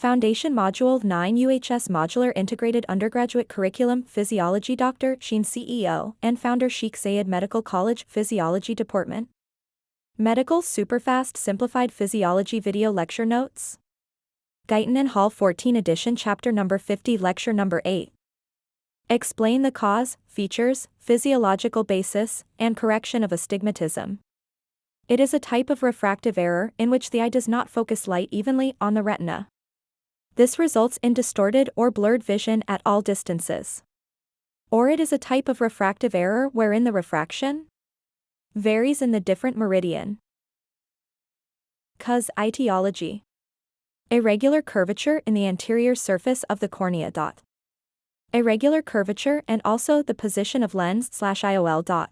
Foundation Module 9 UHS Modular Integrated Undergraduate Curriculum Physiology Dr. Sheen CEO and Founder Sheikh Zayed Medical College Physiology Department. Medical Superfast Simplified Physiology Video Lecture Notes. Guyton and Hall 14 Edition Chapter Number 50 Lecture Number 8. Explain the cause, features, physiological basis, and correction of astigmatism. It is a type of refractive error in which the eye does not focus light evenly on the retina. This results in distorted or blurred vision at all distances. Or it is a type of refractive error wherein the refraction varies in the different meridian. Etiology. Irregular curvature in the anterior surface of the cornea. Irregular curvature and also the position of lens/IOL.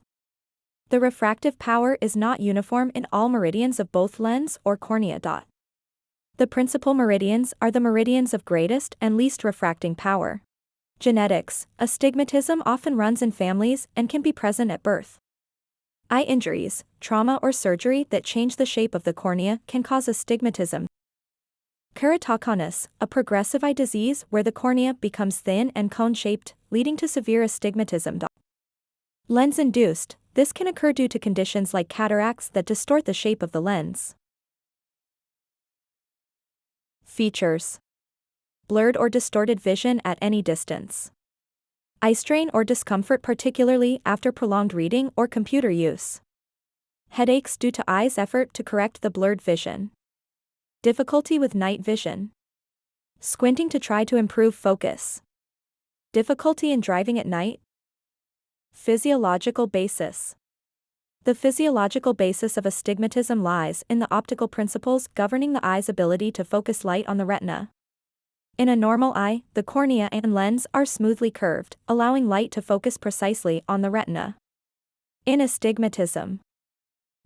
The refractive power is not uniform in all meridians of both lens or cornea. The principal meridians are the meridians of greatest and least refracting power. Genetics. Astigmatism often runs in families and can be present at birth. Eye injuries, trauma or surgery that change the shape of the cornea can cause astigmatism. KERATOCONUS, a progressive eye disease where the cornea becomes thin and cone-shaped, leading to severe astigmatism. Lens-induced. This can occur due to conditions like cataracts that distort the shape of the lens. Features. Blurred or distorted vision at any distance. Eye strain or discomfort particularly after prolonged reading or computer use. Headaches due to eye's effort to correct the blurred vision. Difficulty with night vision. Squinting to try to improve focus. Difficulty in driving at night. Physiological basis. The physiological basis of astigmatism lies in the optical principles governing the eye's ability to focus light on the retina. In a normal eye, the cornea and lens are smoothly curved, allowing light to focus precisely on the retina. In astigmatism,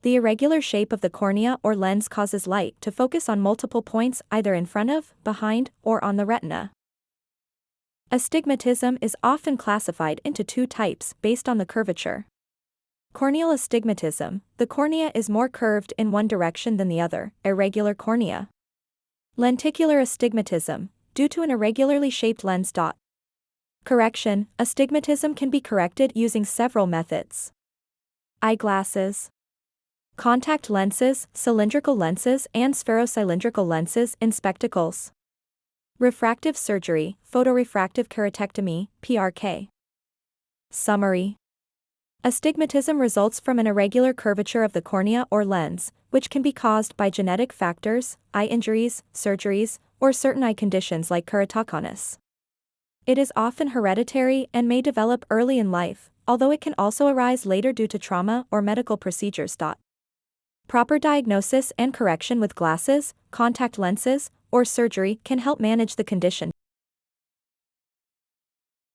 the irregular shape of the cornea or lens causes light to focus on multiple points either in front of, behind, or on the retina. Astigmatism is often classified into two types based on the curvature. Corneal astigmatism, the cornea is more curved in one direction than the other, irregular cornea. Lenticular astigmatism, due to an irregularly shaped lens. Correction, astigmatism can be corrected using several methods. Eyeglasses. Contact lenses, cylindrical lenses and spherocylindrical lenses in spectacles. Refractive surgery, photorefractive keratectomy, PRK. Summary. Astigmatism results from an irregular curvature of the cornea or lens, which can be caused by genetic factors, eye injuries, surgeries, or certain eye conditions like keratoconus. It is often hereditary and may develop early in life, although it can also arise later due to trauma or medical procedures. Proper diagnosis and correction with glasses, contact lenses, or surgery can help manage the condition.